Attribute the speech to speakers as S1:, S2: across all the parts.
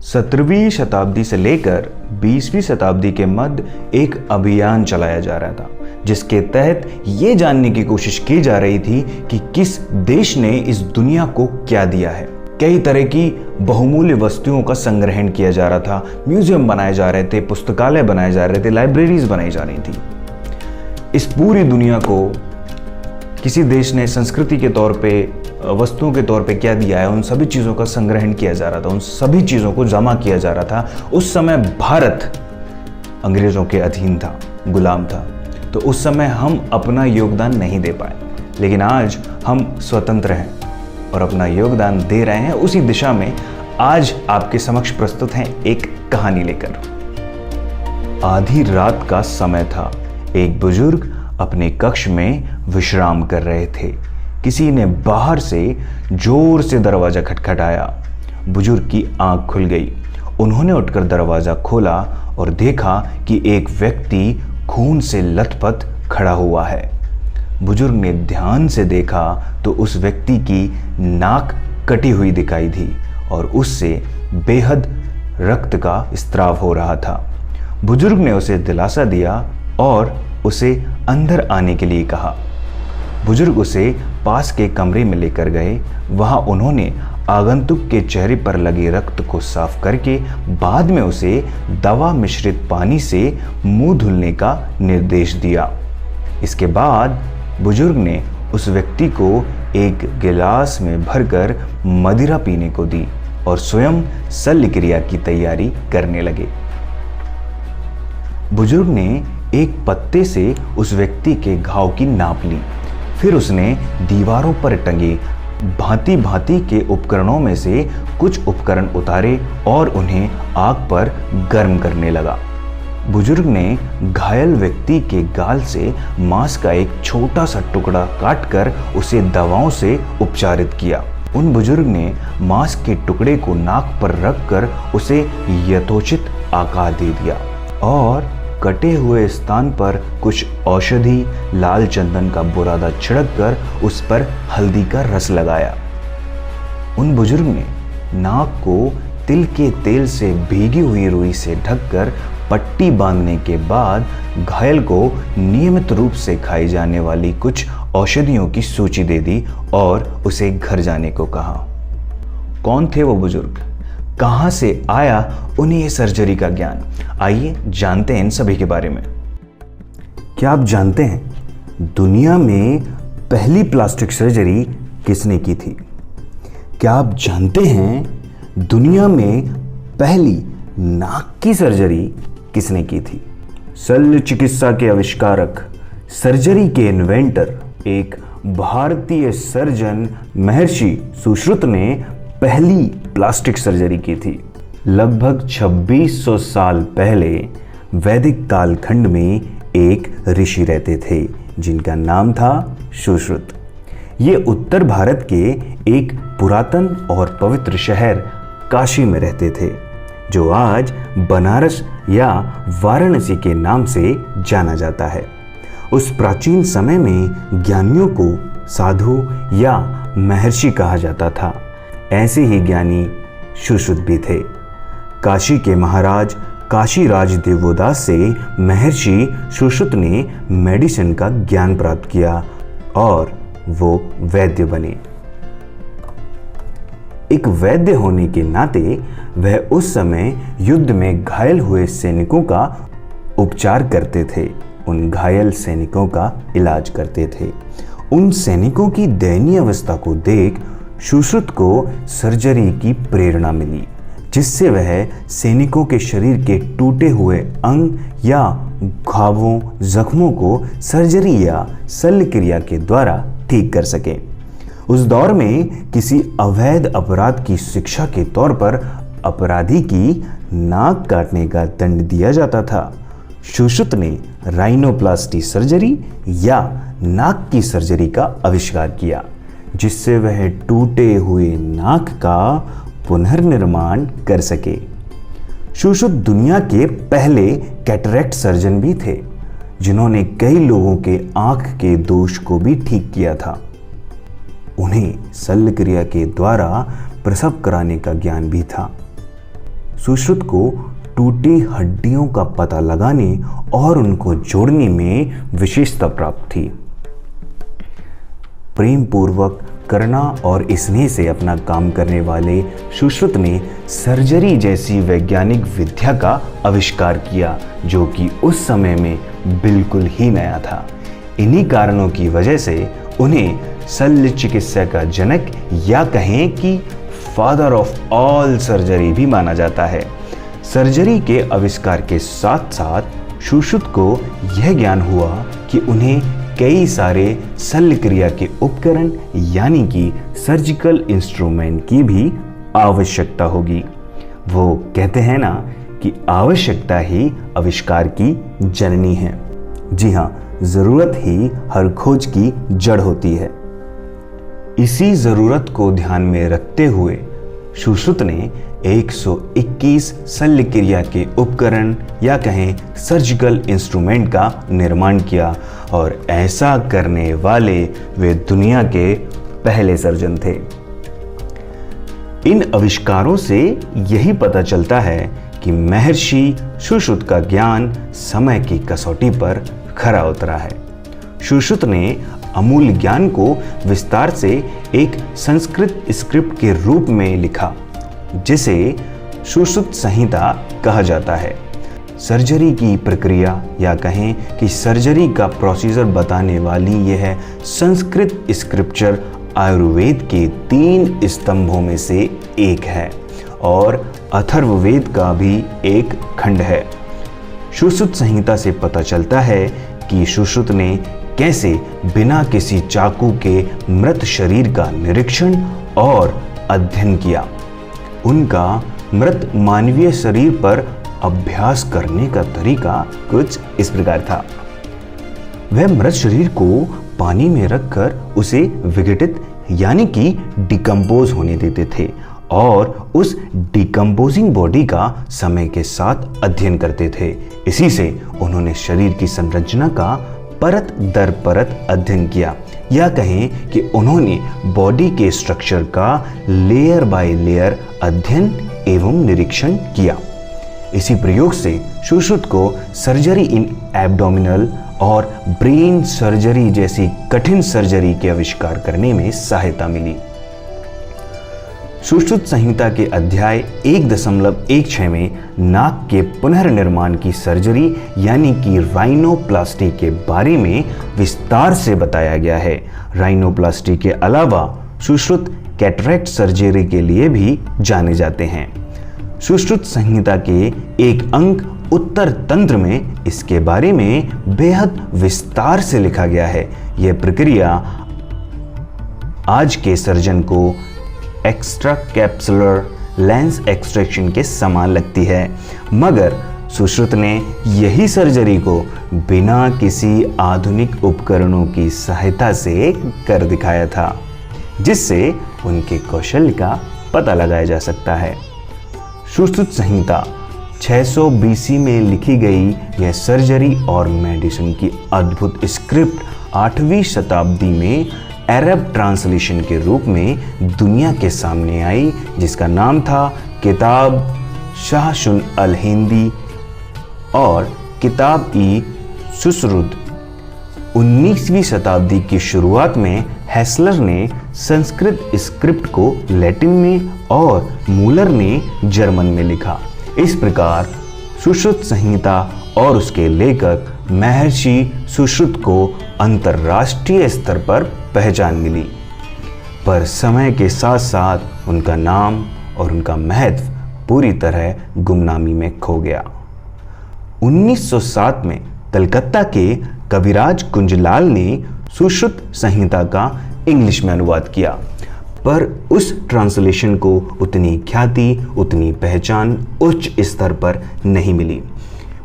S1: 17वीं शताब्दी से लेकर 20वीं शताब्दी के मध्य एक अभियान चलाया जा रहा था, जिसके तहत ये जानने की कोशिश की जा रही थी कि किस देश ने इस दुनिया को क्या दिया है। कई तरह की बहुमूल्य वस्तुओं का संग्रहण किया जा रहा था, म्यूजियम बनाए जा रहे थे, पुस्तकालय बनाए जा रहे थे, लाइब्रेरीज बनाई जा रही थी। इस पूरी दुनिया को किसी देश ने संस्कृति के तौर पे, वस्तुओं के तौर पे क्या दिया है, उन सभी चीज़ों का संग्रहण किया जा रहा था, उन सभी चीज़ों को जमा किया जा रहा था। उस समय भारत अंग्रेज़ों के अधीन था, गुलाम था, तो उस समय हम अपना योगदान नहीं दे पाए। लेकिन आज हम स्वतंत्र हैं और अपना योगदान दे रहे हैं। उसी दिशा में आज आपके समक्ष प्रस्तुत हैं एक कहानी लेकर। आधी रात का समय था। एक बुजुर्ग अपने कक्ष में विश्राम कर रहे थे। किसी ने बाहर से जोर से दरवाजा खटखटाया। बुजुर्ग की आंख खुल गई। उन्होंने उठकर दरवाजा खोला और देखा कि एक व्यक्ति खून से लथपथ खड़ा हुआ है। बुजुर्ग ने ध्यान से देखा तो उस व्यक्ति की नाक कटी हुई दिखाई दी और उससे बेहद रक्त का स्त्राव हो रहा था। बुजुर्ग ने उसे दिलासा दिया और उसे अंदर आने के लिए कहा। बुजुर्ग उसे पास के कमरे में लेकर गए। वहां उन्होंने आगंतुक के चेहरे पर लगे रक्त को साफ करके बाद में उसे दवा मिश्रित पानी से मुंह धुलने का निर्देश दिया। इसके बाद बुजुर्ग ने उस व्यक्ति को एक गिलास में भरकर मदिरा पीने को दी और स्वयं शल्य क्रिया की तैयारी करने लगे। बुजुर्ग ने एक पत्ते से उस व्यक्ति के घाव की नाप ली। फिर उसने दीवारों पर टंगे भांति भांति के उपकरणों में से कुछ उपकरण उतारे और उन्हें आग पर गर्म करने लगा। बुजुर्ग ने घायल व्यक्ति के गाल से मांस का एक छोटा सा टुकड़ा काटकर उसे दवाओं से उपचारित किया। उन बुजुर्ग ने मांस के टुकड़े को नाक पर रखकर उसे यथोचित आकार दे दिया और कटे हुए स्थान पर कुछ औषधि लाल चंदन का बुरादा छिड़क कर उस पर हल्दी का रस लगाया। उन बुजुर्ग ने नाक को तिल के तेल से भीगी हुई रुई से ढककर पट्टी बांधने के बाद घायल को नियमित रूप से खाई जाने वाली कुछ औषधियों की सूची दे दी और उसे घर जाने को कहा। कौन थे वो बुजुर्ग? कहां से आया उन्हें ये सर्जरी का ज्ञान? आइए जानते हैं इन सभी के बारे में। क्या आप जानते हैं दुनिया में पहली प्लास्टिक सर्जरी किसने की थी? क्या आप जानते हैं दुनिया में पहली नाक की सर्जरी किसने की थी? शल्य चिकित्सा के आविष्कारक, सर्जरी के इन्वेंटर, एक भारतीय सर्जन महर्षि सुश्रुत ने पहली प्लास्टिक सर्जरी की थी। लगभग 2600 साल पहले वैदिक कालखंड में एक ऋषि रहते थे जिनका नाम था सुश्रुत। ये उत्तर भारत के एक पुरातन और पवित्र शहर काशी में रहते थे, जो आज बनारस या वाराणसी के नाम से जाना जाता है। उस प्राचीन समय में ज्ञानियों को साधु या महर्षि कहा जाता था। ऐसे ही ज्ञानी सुश्रुत भी थे। काशी के महाराज काशीराज देवोदास से महर्षि सुश्रुत ने मेडिसिन का ज्ञान प्राप्त किया और वो वैद्य बने। एक वैद्य होने के नाते वह उस समय युद्ध में घायल हुए सैनिकों का उपचार करते थे, उन घायल सैनिकों का इलाज करते थे। उन सैनिकों की दयनीय अवस्था को देख सुश्रुत को सर्जरी की प्रेरणा मिली, जिससे वह सैनिकों के शरीर के टूटे हुए अंग या घावों, जख्मों को सर्जरी या शल्य क्रिया के द्वारा ठीक कर सके। उस दौर में किसी अवैध अपराध की शिक्षा के तौर पर अपराधी की नाक काटने का दंड दिया जाता था। सुश्रुत ने राइनोप्लास्टी सर्जरी या नाक की सर्जरी का आविष्कार किया, जिससे वह टूटे हुए नाक का पुनर्निर्माण कर सके। सुश्रुत दुनिया के पहले कैटरेक्ट सर्जन भी थे, जिन्होंने कई लोगों के आंख के दोष को भी ठीक किया था। उन्हें शल्य क्रिया के द्वारा प्रसव कराने का ज्ञान भी था। सुश्रुत को टूटी हड्डियों का पता लगाने और उनको जोड़ने में विशेषता प्राप्त थी। प्रेम पूर्वक करना और स्नेह से अपना काम करने वाले सुश्रुत ने सर्जरी जैसी वैज्ञानिक विद्या का आविष्कार किया, जो कि उस समय में बिल्कुल ही नया था। इन्हीं कारणों की वजह से उन्हें शल्य चिकित्सा का जनक या कहें कि फादर ऑफ ऑल सर्जरी भी माना जाता है। सर्जरी के आविष्कार के साथ साथ सुश्रुत को यह ज्ञान हुआ कि उन्हें कई सारे शल्य क्रिया के उपकरण यानी कि सर्जिकल इंस्ट्रूमेंट की भी आवश्यकता होगी। वो कहते हैं ना कि आवश्यकता ही आविष्कार की जननी है। जी हाँ, जरूरत ही हर खोज की जड़ होती है। इसी जरूरत को ध्यान में रखते हुए सुश्रुत ने 121 शल्य क्रिया के उपकरण या कहें सर्जिकल इंस्ट्रूमेंट का निर्माण किया और ऐसा करने वाले वे दुनिया के पहले सर्जन थे। इन आविष्कारों से यही पता चलता है कि महर्षि सुश्रुत का ज्ञान समय की कसौटी पर खरा उतरा है। सुश्रुत ने अमूल्य ज्ञान को विस्तार से एक संस्कृत स्क्रिप्ट के रूप में लिखा, जिसे सुश्रुत संहिता कहा जाता है। सर्जरी की प्रक्रिया या कहें कि सर्जरी का प्रोसीजर बताने वाली यह संस्कृत स्क्रिप्चर आयुर्वेद के 3 स्तंभों में से एक है और अथर्ववेद का भी एक खंड है। सुश्रुत संहिता से पता चलता है कि सुश्रुत ने कैसे बिना किसी चाकू के मृत शरीर का निरीक्षण और अध्ययन किया। उनका मृत मानवीय शरीर पर अभ्यास करने का तरीका कुछ इस प्रकार था। वह मृत शरीर को पानी में रखकर उसे विघटित यानी कि डिकम्पोज होने देते थे और उस डिकम्पोजिंग बॉडी का समय के साथ अध्ययन करते थे। इसी से उन्होंने शरीर की संरचना का परत दर परत अध्ययन किया या कहें कि उन्होंने बॉडी के स्ट्रक्चर का लेयर बाय लेयर अध्ययन एवं निरीक्षण किया। इसी प्रयोग से सुश्रुत को सर्जरी इन एब्डोमिनल और ब्रेन सर्जरी जैसी कठिन सर्जरी के आविष्कार करने में सहायता मिली। सुश्रुत संहिता के अध्याय 1.16 में नाक के पुनर्निर्माण की सर्जरी यानी कि राइनोप्लास्टी के बारे में विस्तार से बताया गया है। राइनोप्लास्टी के अलावा सुश्रुत कैटरेक्ट सर्जरी के लिए भी जाने जाते हैं। सुश्रुत संहिता के एक अंक उत्तर तंत्र में इसके बारे में बेहद विस्तार से लिखा गया है। यह प्रक्रिया आज के सर्जन को एक्स्ट्रा कैप्सुलर लेंस एक्सट्रैक्शन के समान लगती है, मगर सुश्रुत ने यही सर्जरी को बिना किसी आधुनिक उपकरणों की सहायता से कर दिखाया था, जिससे उनके कौशल का पता लगाया जा सकता है। सुश्रुत संहिता 600 BC में लिखी गई यह सर्जरी और मेडिसिन की अद्भुत स्क्रिप्ट 8वीं शताब्दी में अरब ट्रांसलेशन के रूप में दुनिया के सामने आई, जिसका नाम था किताब शाहसुन अल हिंदी और किताब ई सुश्रुत। 19वीं शताब्दी की शुरुआत में हेसलर ने संस्कृत स्क्रिप्ट को लैटिन में और मूलर ने जर्मन में लिखा। इस प्रकार सुश्रुत संहिता और उसके लेखक महर्षि सुश्रुत को अंतर्राष्ट्रीय स्तर पर पहचान मिली, पर समय के साथ साथ उनका नाम और उनका महत्व पूरी तरह गुमनामी में खो गया। 1907 में कलकत्ता के कविराज कुंजलाल ने सुश्रुत संहिता का इंग्लिश में अनुवाद किया, पर उस ट्रांसलेशन को उतनी ख्याति, उतनी पहचान उच्च स्तर पर नहीं मिली।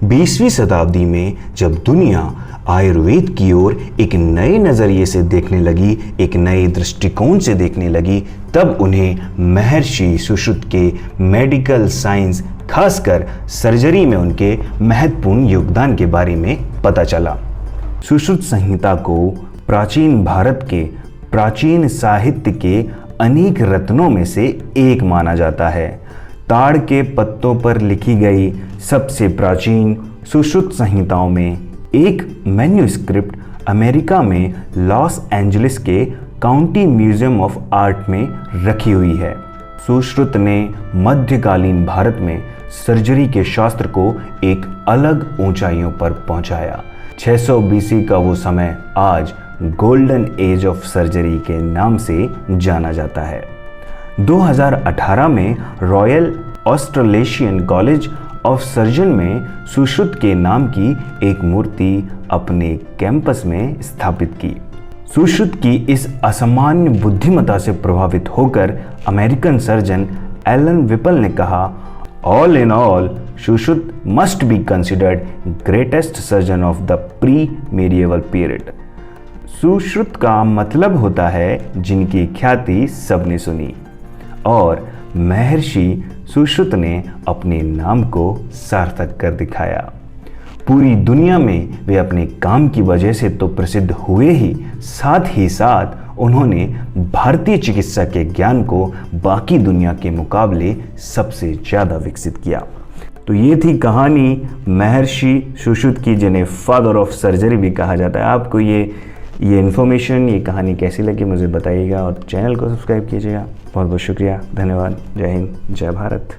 S1: 20वीं शताब्दी में जब दुनिया आयुर्वेद की ओर एक नए नज़रिए से देखने लगी, एक नए दृष्टिकोण से देखने लगी, तब उन्हें महर्षि सुश्रुत के मेडिकल साइंस, खासकर सर्जरी में उनके महत्वपूर्ण योगदान के बारे में पता चला। सुश्रुत संहिता को प्राचीन भारत के प्राचीन साहित्य के अनेक रत्नों में से एक माना जाता है। ताड़ के पत्तों पर लिखी गई सबसे प्राचीन सुश्रुत संहिताओं में एक मैन्युस्क्रिप्ट अमेरिका में लॉस एंजलिस के काउंटी म्यूजियम ऑफ आर्ट में रखी हुई है। सुश्रुत ने मध्यकालीन भारत में सर्जरी के शास्त्र को एक अलग ऊंचाइयों पर पहुंचाया। 600 बीसी का वो समय आज गोल्डन एज ऑफ सर्जरी के नाम से जाना जाता है। 2018 में royal Australasian college of surgeon में सुश्रुत के नाम की एक मूर्ति अपने कैंपस में स्थापित की। सुश्रुत की इस असामान्य बुद्धिमत्ता से प्रभावित होकर अमेरिकन सर्जन एलन विपल ने कहा, all in all Sushruta must be considered greatest surgeon of the pre medieval period. Sushruta का मतलब होता है जिनकी ख्याति सबने सुनी, और महर्षि सुश्रुत ने अपने नाम को सार्थक कर दिखाया। पूरी दुनिया में वे अपने काम की वजह से तो प्रसिद्ध हुए ही साथ उन्होंने भारतीय चिकित्सा के ज्ञान को बाकी दुनिया के मुकाबले सबसे ज़्यादा विकसित किया। तो ये थी कहानी महर्षि सुश्रुत की, जिन्हें फादर ऑफ सर्जरी भी कहा जाता है। आपको ये इन्फॉर्मेशन, ये कहानी कैसी लगी मुझे बताइएगा और चैनल को सब्सक्राइब कीजिएगा। बहुत बहुत शुक्रिया, धन्यवाद। जय हिंद, जय भारत।